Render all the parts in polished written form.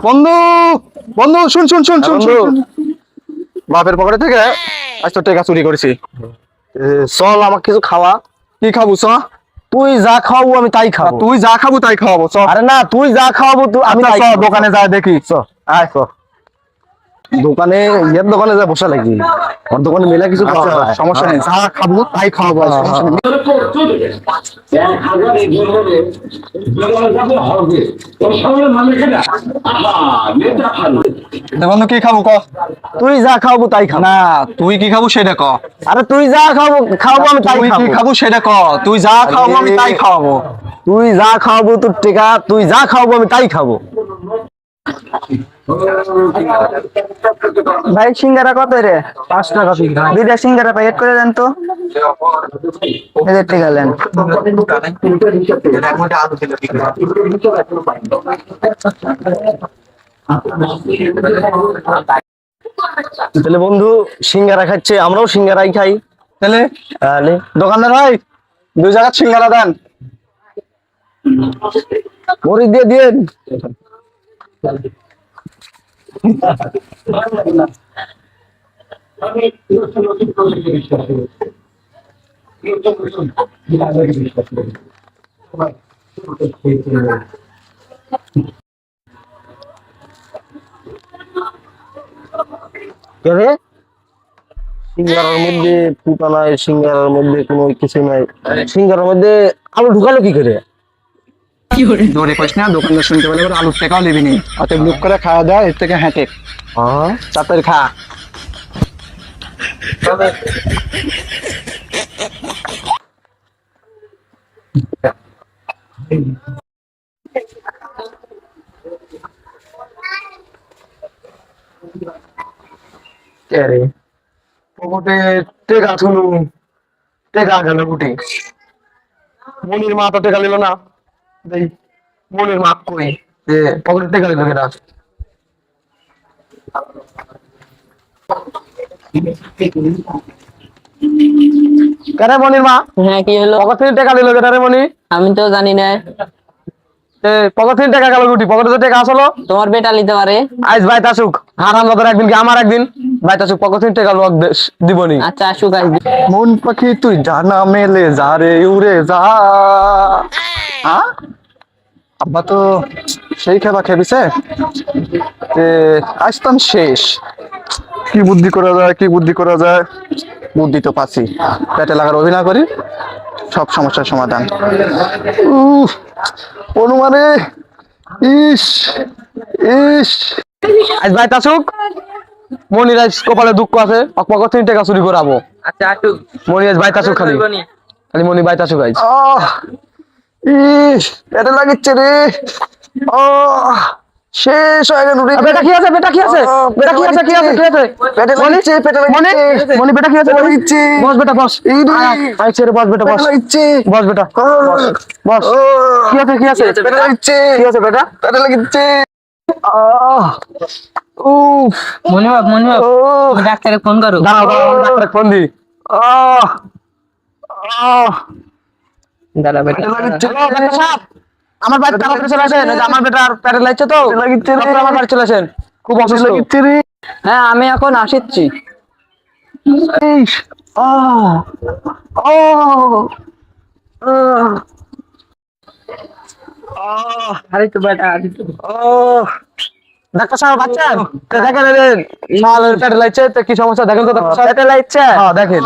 বন্ধু বন্ধু শুন শুন শুন শুন শুন বাপের পকেটে থেকে আজ তো টাকা চুরি করেছি। চল আমাকে কিছু খাওয়া। কি খাবো চ? তুই যা খাওয়াবো আমি তাই খাবো। তুই যা খাবো তাই খাওয়াবো চ। আরে না, তুই যা খাওয়াবো তুই আমি আচ্ছা তাই চ, খাবো। দোকানে যায় দেখি চ। আয় চ। দোকানে দোকানে যা বসা লাগি, ওর দোকানে মেলা কিছু খাওয়া আচ্ছা, যায়। সমস্যা নেই, যা খাবো তাই খাওয়াবো আজ, সমস্যা নেই। বন্ধু কি খাবো ক? তুই যা খাওয়াবো তাই খাবো। না তুই কি খাবো সেটা ক। আরে তুই যা খাওয়াবো আমি তাই তুই কি খাবো। খাবো সেটা ক। তুই যা খাওয়াবো আমি তাই খাওয়াবো। তুই যা খাওয়াবো তোর টেকা, তুই যা খাওয়াবো আমি তাই খাবো। ভাই সিঙ্গারা কত রে? 5 টাকা সিঙ্গারা। দুইটা সিঙ্গারা প্যাকেট করে দেন তো। এদের টাকা দেন। তাহলে বন্ধু সিঙ্গারা খাচ্ছে, আমরাও সিঙ্গারাই খাই। তাহলে তাহলে দোকানদার ভাই 2 জায়গা সিঙ্গারা দেন। মরিচ দিয়ে দিন। কে রে? সিঙ্গারার মধ্যে ফুটা নাই, সিঙ্গারার মধ্যে কোনো কিছু নাই, সিঙ্গারার মধ্যে আলু ঢুকালো কি করে? ধরে কইস না, দোকানদার শুনতে পেলে এবার আলুর টাকাও নিবি নি। অতএব লুক করে খাওয়া দেয়, এর থেকে হেঁটে হ্যাঁ চাপের খা। কে রে? পকেটে টেকা থুলু, টেকা গেল গুটি। মনির মা তো টেকা নিল না। দেই মনির মা কই যে পকেটে টেকা নিল কেনা? কেন মনির মা হ্যাঁ কি হলো? পকেট থেকে টাকা নিল কেন রে মনি? আমি তো জানি না। পকেট থেকে টাকা গেল গুটি, পকেটে তো টাকা আসলো। তোমার বেটা নিতে পারে। আইস ভাই তাসুক হারাম দাদার একদিন কি আমার একদিন। ভাই তাসুক পকেট থেকে টাকা লোক দিবনি। আচ্ছা আসুক আসবে। মন পাখি তুই জানা মেলে যা রে উড়ে যা। আব্বা তো সেই খেলা খেয়েছে, আসতাম শেষ। কি বুদ্ধি করা যায়, কি বুদ্ধি করা যায়? বুদ্ধি তো পাচ্ছি, পেটে লাগার অভিনয় করি, সব সমস্যার সমাধান। অনুমানে ইস ইস। আইস ভাই তাসুক মনির আইস কপালে দুঃখ আছে, পকেট থেকে টাকা চুরি করাবো। আচ্ছা আসুক। মনি আইস ভাই তাসুক খালি খালি মনি ভাই তাসুক আইস। ইস পেটে লাগিচ্ছে রে। শেষ হয়ে গেল রে। বেটা কি আছে, বেটা কি আছে, বেটা কি আছে, কি আছে, কি আছে? পেটে লাগিচ্ছে, পেটে মনি লাগিচ্ছে। মনি বেটা কি আছে? পেটে লাগিচ্ছে। বস বেটা বস। এই রে। আয় ছেড়ে বস বেটা বস। পেটে লাগিচ্ছে। বস বেটা বস বস। কি আছে, কি আছে? পেটে লাগিচ্ছে। কি আছে বেটা? পেটে লাগিচ্ছে। উফ মনিবাব উফ। ডাক্তারে ফোন করো। দাঁড়াও দাঁড়াও ডাক্তার ফোন দি। দাঁড়া বেটা। পেটে লাগিচ্ছে। ডাক্তার সাহেব, আমার বাড়িতে তাড়াতাড়ি চলে আসেন, এই যে আমার বেটার পেটে লাগছে তো। লাগিচ্ছে রে। ডাক্তার আমার বাড়ি চলে আসেন, খুব অসুস্থ। লাগিচ্ছে রে। হ্যাঁ আমি এখন আসিচ্ছি। ইস আরে তো বেটা ডাক্তার সাহেব বাচ্চান দেখেন এলেন মালের পেটে লাগছে তো কি সমস্যা দেখেন তো ডাক্তার সাহেব। পেটে লাগছে? হ্যাঁ দেখেন।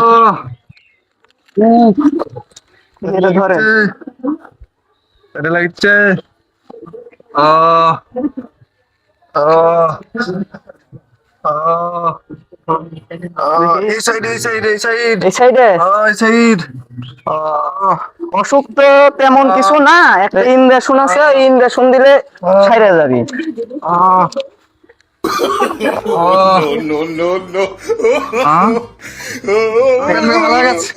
এটা ধরে পেটে লাগিচ্ছে। এই সাইড এই সাইড এই সাইড এই সাইডে এই সাইড। অসুখ তো তেমন কিছু না, একটা ইনজেকশন আছে, ইনজেকশন দিলে সাইরে যাবি। no, no, no. মারা গেছে।